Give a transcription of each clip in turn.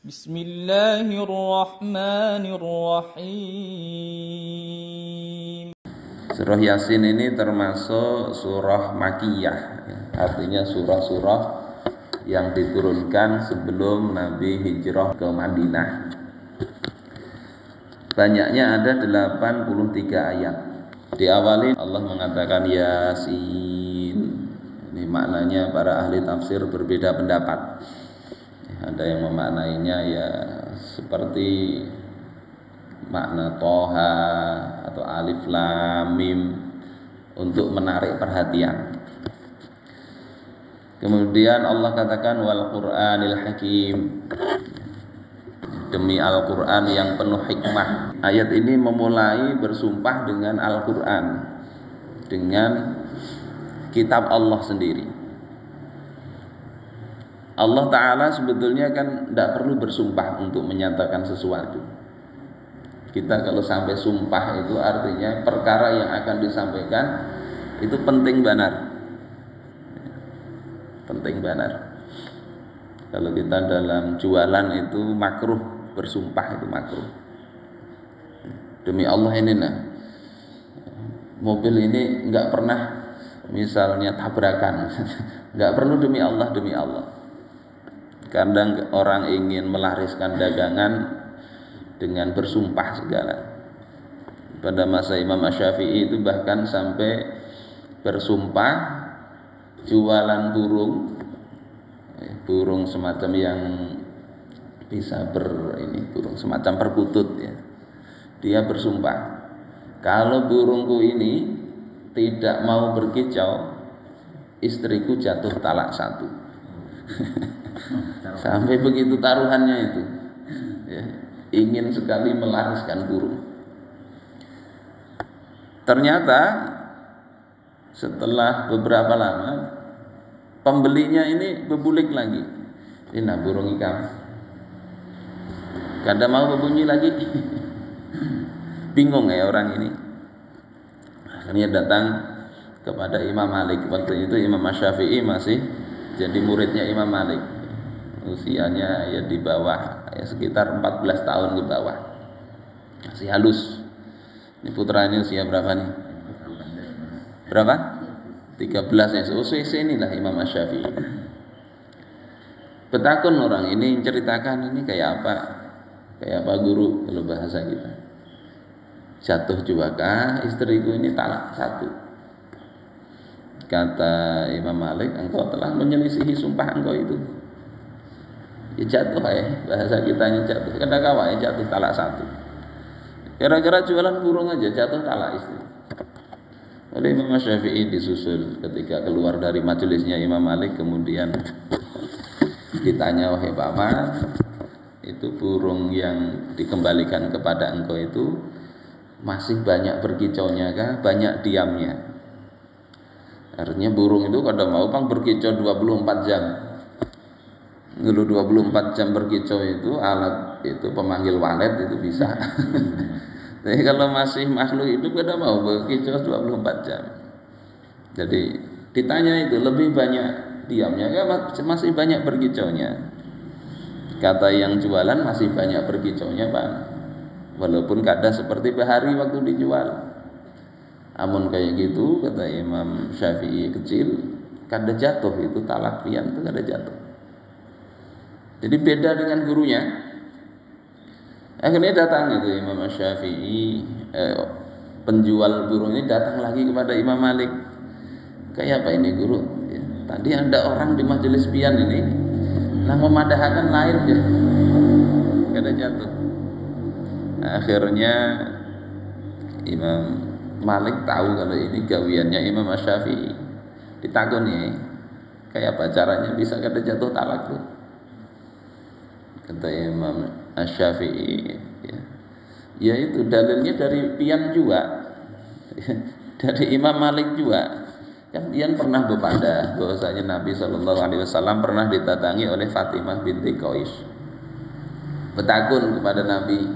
Bismillahirrahmanirrahim. Surah Yasin ini termasuk surah Makkiyah, artinya surah-surah yang diturunkan sebelum Nabi hijrah ke Madinah. Banyaknya ada 83 ayat. Diawali Allah mengatakan Yasin. Ini maknanya para ahli tafsir berbeda pendapat. Ada yang memaknainya ya seperti makna Toha atau Alif Lam Mim untuk menarik perhatian. Kemudian Allah katakan wal Qur'anil Hakim, demi Al-Quran yang penuh hikmah. Ayat ini memulai bersumpah dengan Al-Quran, dengan kitab Allah sendiri. Allah Ta'ala sebetulnya kan tidak perlu bersumpah untuk menyatakan sesuatu. Kita kalau sampai sumpah itu artinya perkara yang akan disampaikan itu penting benar. Penting benar. Kalau kita dalam jualan itu makruh, bersumpah itu makruh. Demi Allah ini mobil ini enggak pernah misalnya tabrakan. Enggak perlu demi Allah, demi Allah. Kadang orang ingin melariskan dagangan dengan bersumpah segala. Pada masa Imam Syafi'i itu bahkan sampai bersumpah jualan burung semacam yang bisa burung semacam perkutut ya. Dia bersumpah, kalau burungku ini tidak mau berkicau, istriku jatuh talak 1. Sampai begitu taruhannya itu ya, ingin sekali melariskan burung. Ternyata setelah beberapa lama pembelinya ini bebulik lagi. Ini burung ikam kadang mau berbunyi lagi. Bingung ya orang ini. Akhirnya datang kepada Imam Malik. Waktu itu Imam Syafi'i masih jadi muridnya Imam Malik. Usianya ya di bawah ya sekitar 14 tahun ke bawah. Masih halus. Ini putra ini usia berapa nih? Berapa? 13 ya. Usia inilah Imam Syafi'i. Petakun orang ini ceritakan ini kayak apa? Kayak apa guru kalau bahasa kita? Jatuh juga kah istriku ini talak 1. Kata Imam Malik, engkau telah menyelisihi sumpah engkau itu. Ya jatuh ya, bahasa kitanya jatuh. Kadang kawan ya jatuh talak 1. Gara-gara jualan burung aja jatuh talak istri. Oleh Imam Syafi'i disusul ketika keluar dari majelisnya Imam Malik, kemudian ditanya, wahai paman, itu burung yang dikembalikan kepada engkau itu masih banyak berkicaunya kah? Banyak diamnya? Artinya burung itu kadang mau berkicau 24 jam. Dulu 24 jam berkicau itu alat itu pemanggil walet itu bisa. Tapi kalau masih makhluk hidup kadang mau berkicau 24 jam. Jadi ditanya itu lebih banyak diamnya kan masih banyak berkicaunya. Kata yang jualan masih banyak berkicaunya Pak. Walaupun kadang seperti bahari waktu dijual. Amun kayak gitu kata Imam Syafi'i kecil, kada jatuh itu talak pian itu kada jatuh. Jadi beda dengan gurunya. Akhirnya datang itu Imam Syafi'i, penjual burung ini datang lagi kepada Imam Malik. Kayak apa ini guru? Ya, tadi ada orang di majelis pian ini, nah memadahkan lain ya, kada jatuh. Akhirnya Imam Malik tahu kalau ini gawiannya Imam Syafi'i. Ditakoni, kayak apa caranya bisa kada jatuh talak tuh? Kata Imam Syafi'i, ya itu dalilnya dari pian juga, dari Imam Malik juga. Kan pian pernah bepada bahwasanya Nabi SAW pernah didatangi oleh Fatimah binti Qais. Bertakun kepada Nabi,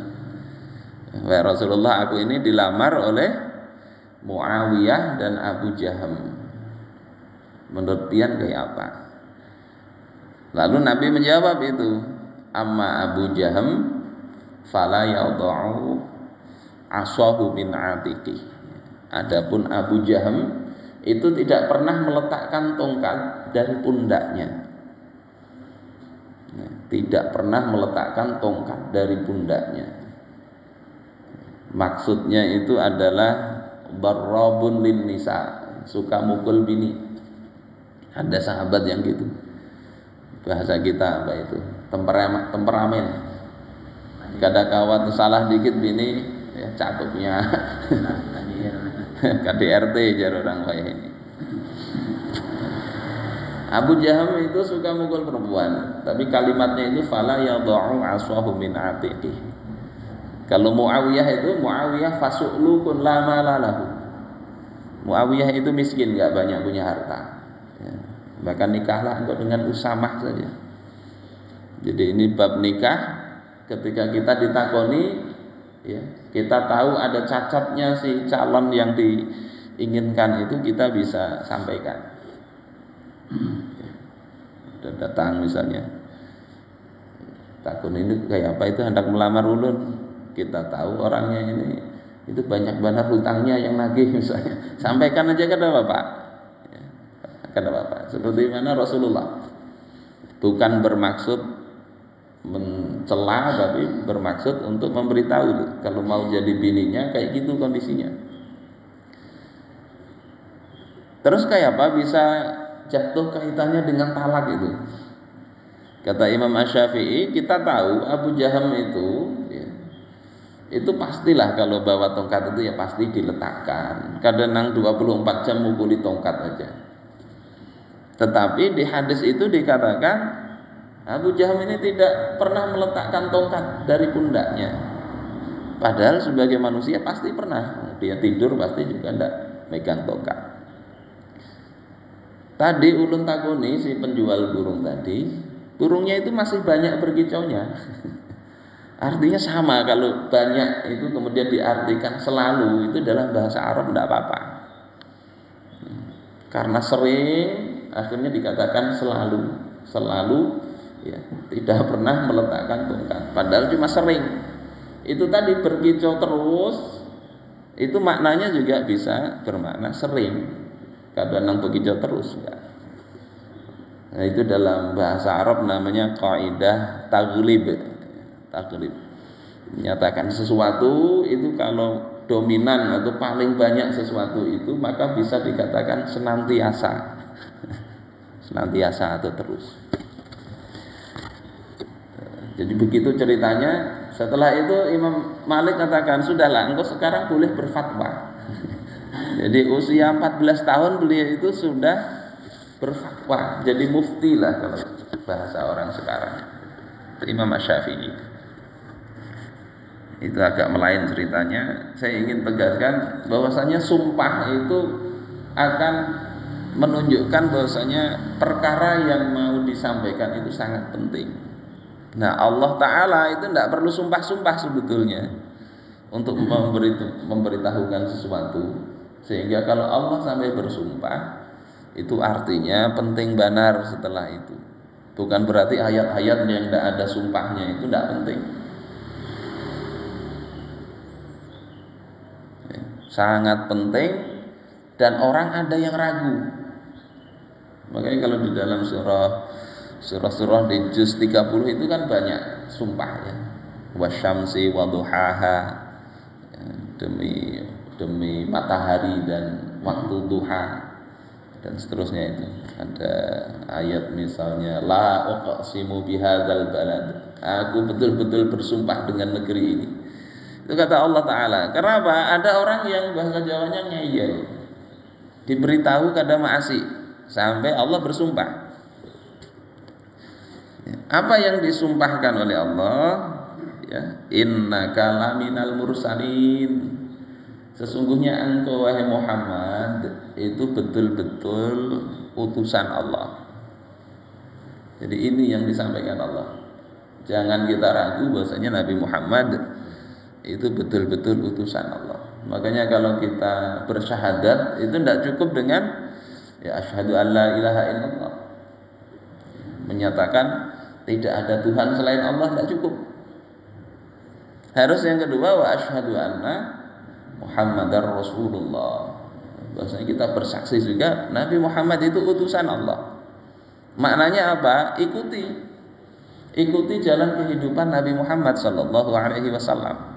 wahai Rasulullah, aku ini dilamar oleh Muawiyah dan Abu Jaham. Menurut pian kayak apa? Lalu Nabi menjawab itu, Amma Abu Jaham fala yadau asahu min atiqi. Adapun Abu Jaham itu tidak pernah meletakkan tongkat dari pundaknya. Tidak pernah meletakkan tongkat dari pundaknya. Maksudnya itu adalah darrabun lin nisa, suka mukul bini. Ada sahabat yang gitu. Bahasa kita apa itu? Temperamen. Kadang-kala salah dikit bini ya catupnya. KDRT jar orang kaya ini. Abu Jaham itu suka mukul perempuan, tapi kalimatnya itu fala yadau aswahu min atiqi. Kalau Muawiyah fasu'lukun la malalahu. Muawiyah itu miskin, enggak banyak punya harta. Ya. Bahkan nikahlah engkau dengan Usamah saja. Jadi ini bab nikah, ketika kita ditakoni, ya, kita tahu ada cacatnya si calon yang diinginkan itu, kita bisa sampaikan. Dan datang misalnya, takun ini kayak apa, itu hendak melamar ulun. Kita tahu orangnya ini itu banyak benar hutangnya yang nagih misalnya, sampaikan aja kepada bapak, ya, kepada bapak. Seperti mana Rasulullah, bukan bermaksud mencela, tapi bermaksud untuk memberitahu kalau mau jadi bininya kayak gitu kondisinya. Terus kayak apa bisa jatuh kaitannya dengan talak itu? Kata Imam Asy-Syafi'i, kita tahu Abu Jaham itu, ya, itu pastilah kalau bawa tongkat itu ya pasti diletakkan. Kadang 24 jam mukuli tongkat aja. Tetapi di hadis itu dikatakan Abu Jaham ini tidak pernah meletakkan tongkat dari pundaknya. Padahal sebagai manusia pasti pernah. Dia tidur pasti juga tidak megang tongkat. Tadi ulun takoni si penjual burung tadi, burungnya itu masih banyak berkicaunya. Artinya sama, kalau banyak itu kemudian diartikan selalu, itu dalam bahasa Arab tidak apa-apa. Karena sering akhirnya dikatakan selalu ya, tidak pernah meletakkan tongkat. Padahal cuma sering. Itu tadi berkicau terus, itu maknanya juga bisa bermakna sering. Kadang berkicau terus ya. Nah, itu dalam bahasa Arab namanya qaidah taghlib. Menyatakan sesuatu itu kalau dominan atau paling banyak sesuatu itu, maka bisa dikatakan senantiasa. Senantiasa atau terus. Jadi begitu ceritanya. Setelah itu Imam Malik katakan, sudahlah engkau sekarang boleh berfatwa. Jadi usia 14 tahun beliau itu sudah berfatwa, jadi mufti lah kalau bahasa orang sekarang. Itu Imam Asy-Syafi'i. Itu agak melain ceritanya. Saya ingin tegaskan bahwasanya sumpah itu akan menunjukkan bahwasanya perkara yang mau disampaikan itu sangat penting. Nah, Allah Ta'ala itu tidak perlu sumpah-sumpah sebetulnya untuk memberitahukan sesuatu. Sehingga kalau Allah sampai bersumpah, itu artinya penting benar setelah itu. Bukan berarti ayat-ayat yang tidak ada sumpahnya itu tidak penting. Sangat penting, dan orang ada yang ragu. Makanya kalau di dalam surah di juz 30 itu kan banyak sumpah ya. Wasyamsi waduhaha, ya, demi matahari dan waktu duha dan seterusnya. Itu ada ayat misalnya la uqsimu bihadzal balad, aku betul-betul bersumpah dengan negeri ini. Itu kata Allah Ta'ala. Kenapa? Ada orang yang bahasa Jawanya ngeyel, diberitahu kada maasi, sampai Allah bersumpah. Apa yang disumpahkan oleh Allah? Ya, innaka laminal mursalin. Sesungguhnya engkau wahai Muhammad itu betul-betul utusan Allah. Jadi ini yang disampaikan Allah. Jangan kita ragu bahwasanya Nabi Muhammad itu betul-betul utusan Allah. Makanya kalau kita bersyahadat itu tidak cukup dengan ya asyhadu alla ilaha illallah, menyatakan tidak ada Tuhan selain Allah, tidak cukup. Harus yang kedua, wa asyhadu anna Muhammadar Rasulullah. Bahwasanya kita bersaksi juga Nabi Muhammad itu utusan Allah. Maknanya apa? Ikuti jalan kehidupan Nabi Muhammad sallallahu alaihi wasallam.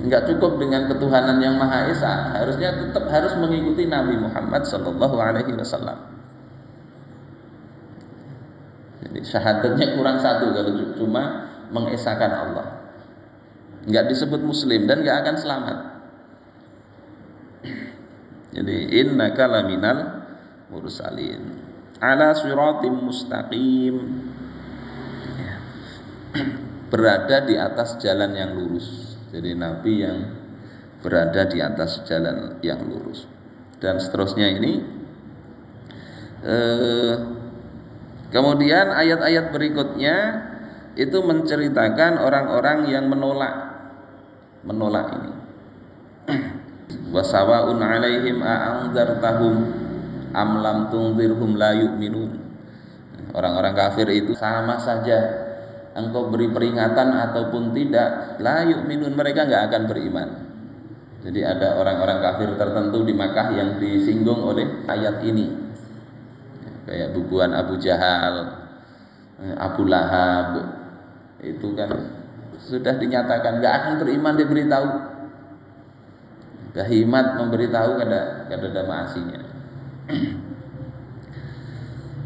Enggak cukup dengan ketuhanan yang Maha Esa, harusnya tetap harus mengikuti Nabi Muhammad sallallahu alaihi wasallam. Jadi syahadatnya kurang satu kalau cuma mengesakan Allah. Enggak disebut muslim dan enggak akan selamat. Jadi innaka laminal mursalin ala siratim mustaqim, berada di atas jalan yang lurus. Jadi Nabi yang berada di atas jalan yang lurus. Dan seterusnya ini kemudian ayat-ayat berikutnya itu menceritakan orang-orang yang menolak ini. Wasawaun alaihim a'anzartahum am lam tunzirhum la yu'minun. Orang-orang kafir itu sama saja engkau beri peringatan ataupun tidak, la yu'minun, mereka enggak akan beriman. Jadi ada orang-orang kafir tertentu di Makkah yang disinggung oleh ayat ini. Kayak bubuan Abu Jahal, Abu Lahab, itu kan sudah dinyatakan enggak akan beriman, diberitahu. Bahimat memberitahu kada ada maasinya.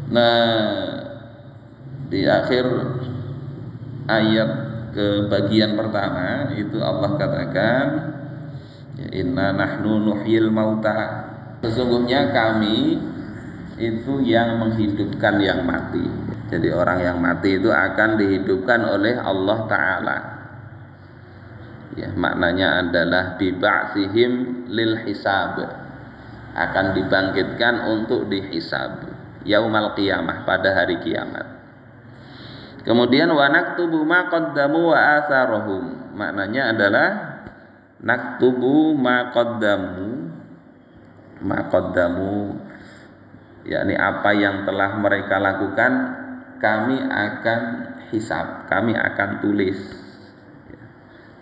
Nah, di akhir ayat ke bagian pertama itu Allah katakan, inna nahnu nuhyil mauta, sesungguhnya kami itu yang menghidupkan yang mati. Jadi orang yang mati itu akan dihidupkan oleh Allah Ta'ala. Ya, maknanya adalah biba'sihim lil hisab, akan dibangkitkan untuk dihisab yaumal qiyamah, pada hari kiamat. Kemudian wa naktubu ma qaddamu wa atharahum, maknanya adalah naktubu ma qaddamu, yakni apa yang telah mereka lakukan kami akan hisab, kami akan tulis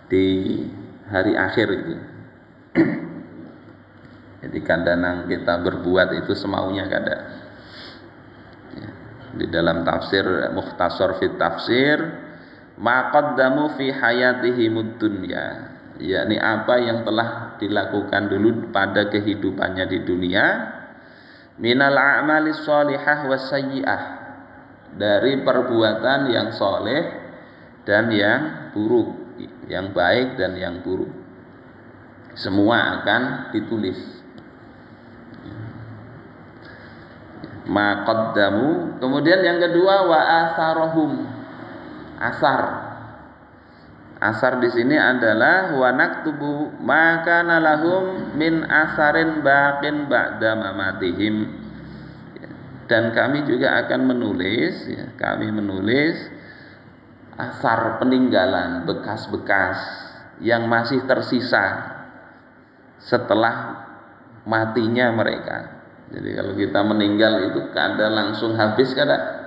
di hari akhir itu. Jadi kadang kita berbuat itu semaunya kadang. Ya. Di dalam tafsir Mukhtasar fit Tafsir, ma qaddamu fi hayatihimud dunya, yakni apa yang telah dilakukan dulu pada kehidupannya di dunia, minal a'malis sholihah was sayyi'ah, dari perbuatan yang soleh dan yang buruk, yang baik dan yang buruk, semua akan ditulis. Ma qaddamu. Kemudian yang kedua wa asarahum. Asar di sini adalah wa naktubu ma kana lahum min asarin baqin ba'da mamatihim. Dan kami juga akan menulis, kami menulis asar, peninggalan, bekas-bekas yang masih tersisa setelah matinya mereka. Jadi kalau kita meninggal itu kada langsung habis, kada.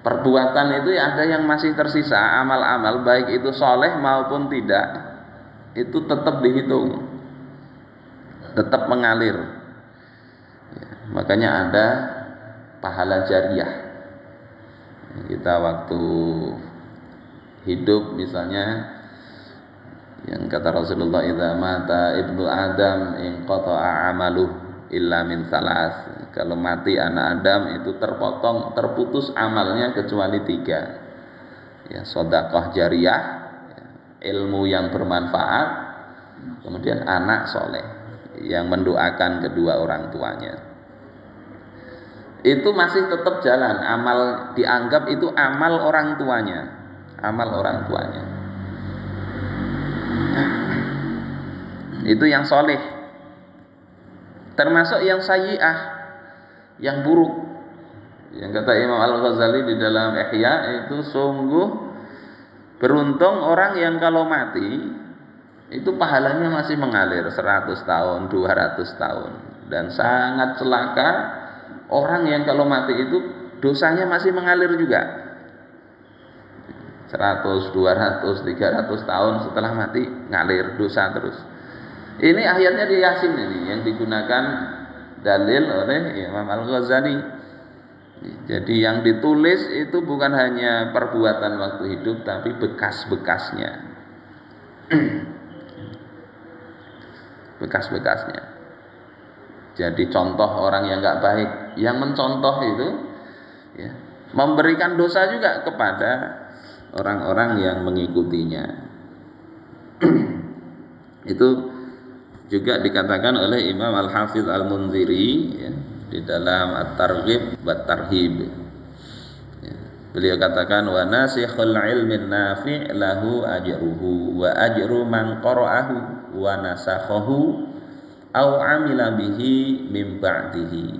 Perbuatan itu ada yang masih tersisa, amal-amal baik itu soleh maupun tidak, itu tetap dihitung, tetap mengalir. Ya, makanya ada pahala jariah. Kita waktu hidup misalnya, yang kata Rasulullah, idza mata ibnu Adam inqata'a amaluh illa min salas, kalau mati anak Adam itu terputus amalnya kecuali 3. Ya, sedekah jariah, ilmu yang bermanfaat, kemudian anak soleh yang mendoakan kedua orang tuanya. Itu masih tetap jalan, amal dianggap itu amal orang tuanya, amal orang tuanya. Itu yang soleh. Termasuk yang sayyi'ah, yang buruk. Yang kata Imam Al-Ghazali di dalam Ihya, itu sungguh beruntung orang yang kalau mati itu pahalanya masih mengalir 100 tahun, 200 tahun. Dan sangat celaka orang yang kalau mati itu dosanya masih mengalir juga. 100, 200, 300 tahun setelah mati ngalir dosa terus. Ini ayatnya di Yasin ini yang digunakan dalil oleh Imam Al-Ghazali. Jadi yang ditulis itu bukan hanya perbuatan waktu hidup tapi bekas-bekasnya. Bekas-bekasnya. Jadi contoh orang yang enggak baik, yang mencontoh itu ya, memberikan dosa juga kepada orang-orang yang mengikutinya. Itu juga dikatakan oleh Imam Al-Hafidz Al-Munziri ya, di dalam At-Targhib wa Tarhib. Ya, beliau katakan wa nasikhul ilmin nafi' lahu ajruhu wa ajru man qara'ahu wa nasakhahu au amila bihi mim ba'dihi.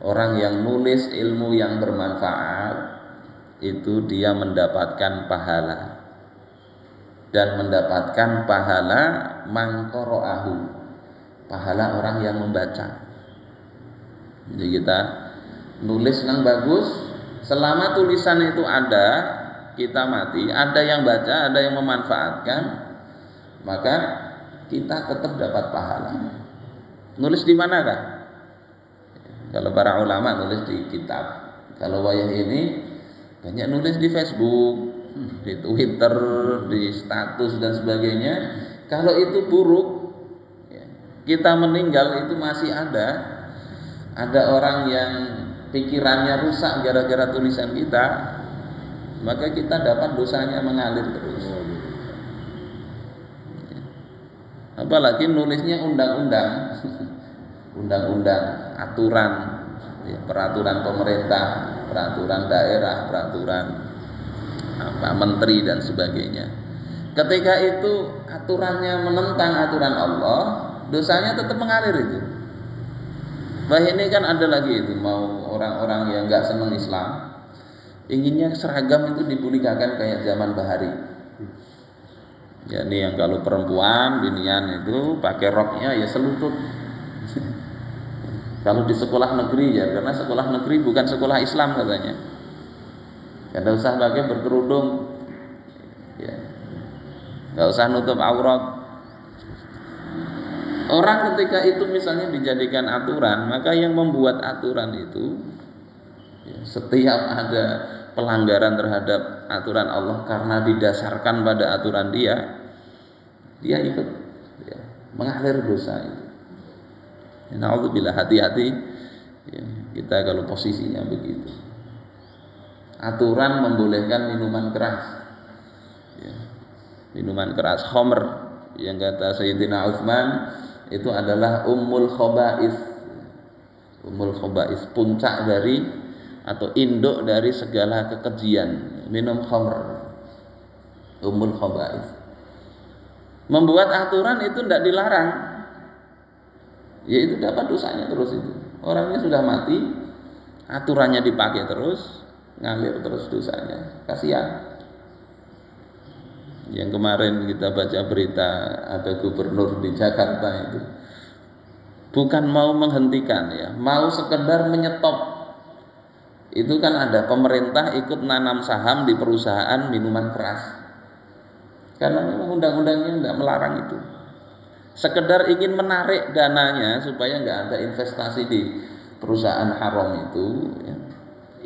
Orang yang nulis ilmu yang bermanfaat itu dia mendapatkan pahala dan mendapatkan pahala mangkoro'ahu, pahala orang yang membaca. Jadi kita nulis yang bagus, selama tulisan itu ada, kita mati, ada yang baca, ada yang memanfaatkan, maka kita tetap dapat pahala. Nulis di mana kan? Kalau para ulama nulis di kitab. Kalau wayah ini banyak nulis di Facebook, di Twitter, di status dan sebagainya. Kalau itu buruk, kita meninggal itu masih ada orang yang pikirannya rusak gara-gara tulisan kita, maka kita dapat dosanya mengalir terus. Apalagi nulisnya undang-undang, undang-undang, aturan, ya, peraturan pemerintah, peraturan daerah, peraturan menteri dan sebagainya. Ketika itu aturannya menentang aturan Allah, dosanya tetap mengalir itu. Bah ini kan ada lagi itu, mau orang-orang yang nggak senang Islam, inginnya seragam itu dipublikakan kayak zaman Bahari. Ya ini yang kalau perempuan binian itu pakai roknya ya selutut. Kalau di sekolah negeri ya, karena sekolah negeri bukan sekolah Islam katanya. Tidak usah pakai berkerudung, ya. Tidak usah nutup aurat. Orang ketika itu misalnya dijadikan aturan, maka yang membuat aturan itu ya, setiap ada pelanggaran terhadap aturan Allah karena didasarkan pada aturan dia ikut ya, mengalir dosa itu. Na'udzubillah, hati-hati ya, kita kalau posisinya begitu. Aturan membolehkan minuman keras ya, minuman keras, khamr, yang kata Sayyidina Utsman itu adalah ummul khaba'is. Ummul khaba'is, puncak dari atau induk dari segala kekejian, minum khamr. Ummul khaba'is. Membuat aturan itu tidak dilarang, ya itu dapat dosanya terus itu. Orangnya sudah mati, aturannya dipakai terus, ngalir terus dosanya. Kasihan. Yang kemarin kita baca berita ada gubernur di Jakarta itu bukan mau menghentikan ya, mau sekedar menyetop. Itu kan ada pemerintah ikut nanam saham di perusahaan minuman keras. Karena memang undang-undangnya tidak melarang itu. Sekedar ingin menarik dananya supaya nggak ada investasi di perusahaan haram itu ya.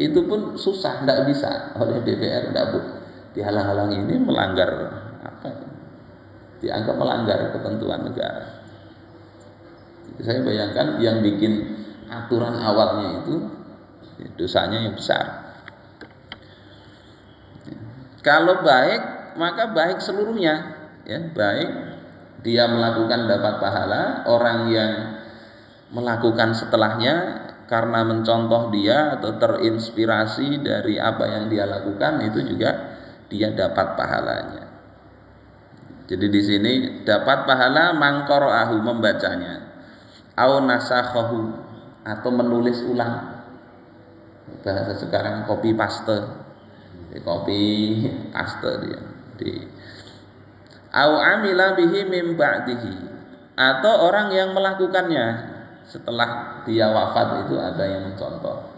Itu pun susah, tidak bisa oleh DPR, tidak dihalang-halangi. Ini melanggar apa? Dianggap melanggar ketentuan negara. Saya bayangkan yang bikin aturan awalnya itu ya, dosanya yang besar. Kalau baik maka baik seluruhnya ya, baik dia melakukan dapat pahala, orang yang melakukan setelahnya karena mencontoh dia atau terinspirasi dari apa yang dia lakukan itu juga dia dapat pahalanya. Jadi di sini dapat pahala mangqara'ahu, membacanya, au nasakhahu, atau menulis ulang. Bahasa sekarang copy paste. Copy paste dia. Au amila bihi mim ba'dihi, atau orang yang melakukannya setelah dia wafat itu ada yang mencontoh.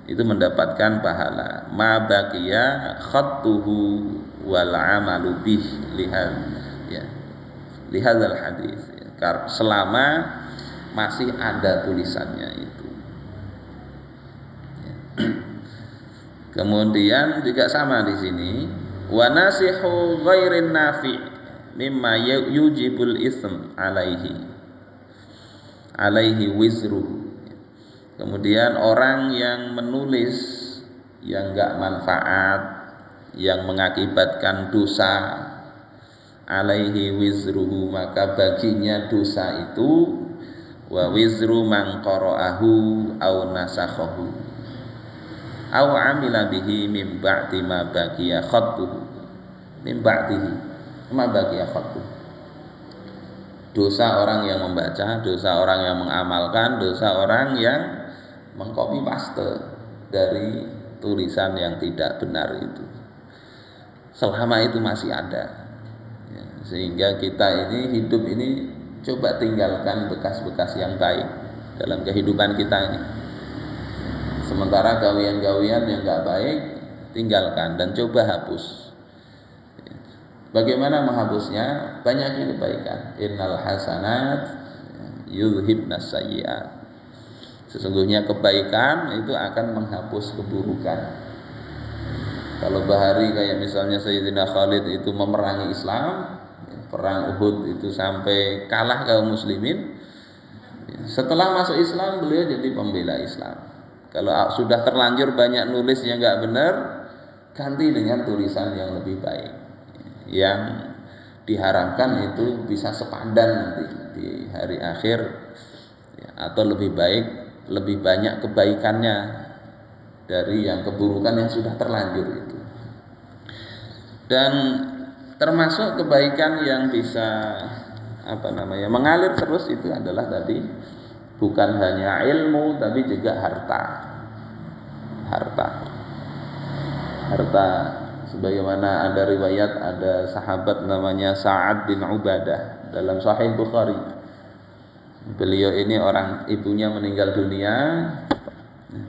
itu mendapatkan pahala. Ma baqiya khattuhu wal amalu bih ya lihadzal hadis ya. Selama masih ada tulisannya itu ya. Kemudian juga sama di sini, wa nasihu ghairin nafi' mimma yujibul ism alaihi wizru. Kemudian orang yang menulis yang enggak manfaat, yang mengakibatkan dosa, alaihi wizruhu, maka baginya dosa itu, wa wizru man qara'ahu au nasakhahu au amila bihi min ba'di ma baqiya khattuhu min ba'dihi ma baqiya khattuhu. Dosa orang yang membaca, dosa orang yang mengamalkan, dosa orang yang mengcopy paste dari tulisan yang tidak benar itu, selama itu masih ada ya, sehingga kita ini hidup ini coba tinggalkan bekas-bekas yang baik dalam kehidupan kita ini. Sementara gawian-gawian yang enggak baik tinggalkan dan coba hapus. Bagaimana menghapusnya? Banyaki kebaikan. Innal hasanat yudhibnas sayyi'at. Sesungguhnya kebaikan itu akan menghapus keburukan. Kalau bahari kayak misalnya Sayyidina Khalid itu memerangi Islam, perang Uhud itu sampai kalah kaum muslimin. Setelah masuk Islam beliau jadi pembela Islam. Kalau sudah terlanjur banyak nulis yang enggak benar, ganti dengan tulisan yang lebih baik. Yang diharapkan itu bisa sepadan nanti di hari akhir ya, atau lebih baik, lebih banyak kebaikannya dari yang keburukan yang sudah terlanjur itu. Dan termasuk kebaikan yang bisa mengalir terus itu adalah tadi bukan hanya ilmu tapi juga harta. Sebagaimana ada riwayat, ada sahabat namanya Sa'ad bin Ubadah dalam Sahih Bukhari. Beliau ini ibunya meninggal dunia,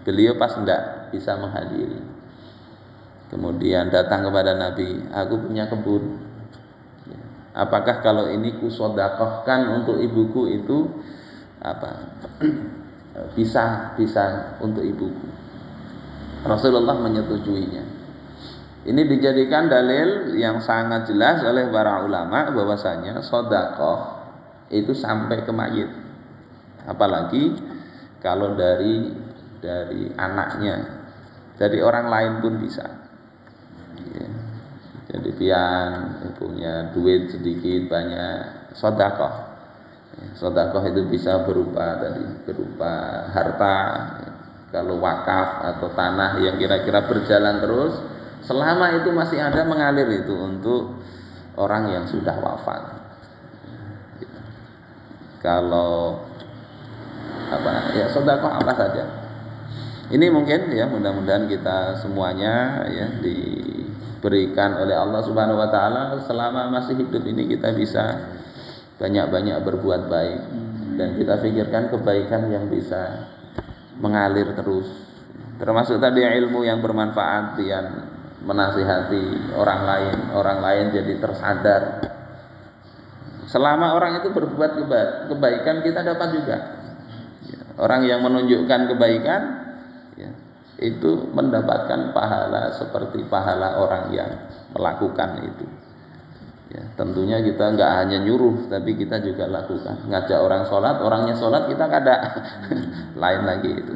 beliau pas enggak bisa menghadiri. Kemudian datang kepada Nabi, aku punya kebun. Apakah kalau ini kusodakohkan untuk ibuku itu bisa untuk ibuku? Rasulullah menyetujuinya. Ini dijadikan dalil yang sangat jelas oleh para ulama bahwasanya sodakoh itu sampai ke mayit. Apalagi kalau dari anaknya, dari orang lain pun bisa. Ya. Jadi pian punya duit sedikit banyak, sodakoh. Sodakoh itu bisa berupa harta, kalau wakaf atau tanah yang kira-kira berjalan terus, selama itu masih ada mengalir itu untuk orang yang sudah wafat. Kalau sedekah apa saja. Ini mungkin ya mudah-mudahan kita semuanya ya diberikan oleh Allah Subhanahu wa taala selama masih hidup ini kita bisa banyak-banyak berbuat baik dan kita pikirkan kebaikan yang bisa mengalir terus. Termasuk tadi ilmu yang bermanfaat yang menasihati orang lain jadi tersadar. Selama orang itu berbuat kebaikan kita dapat juga. Orang yang menunjukkan kebaikan ya, itu mendapatkan pahala seperti pahala orang yang melakukan itu. Ya, tentunya kita enggak hanya nyuruh tapi kita juga lakukan. Ngajak orang sholat, orangnya sholat kita kada lain lagi itu.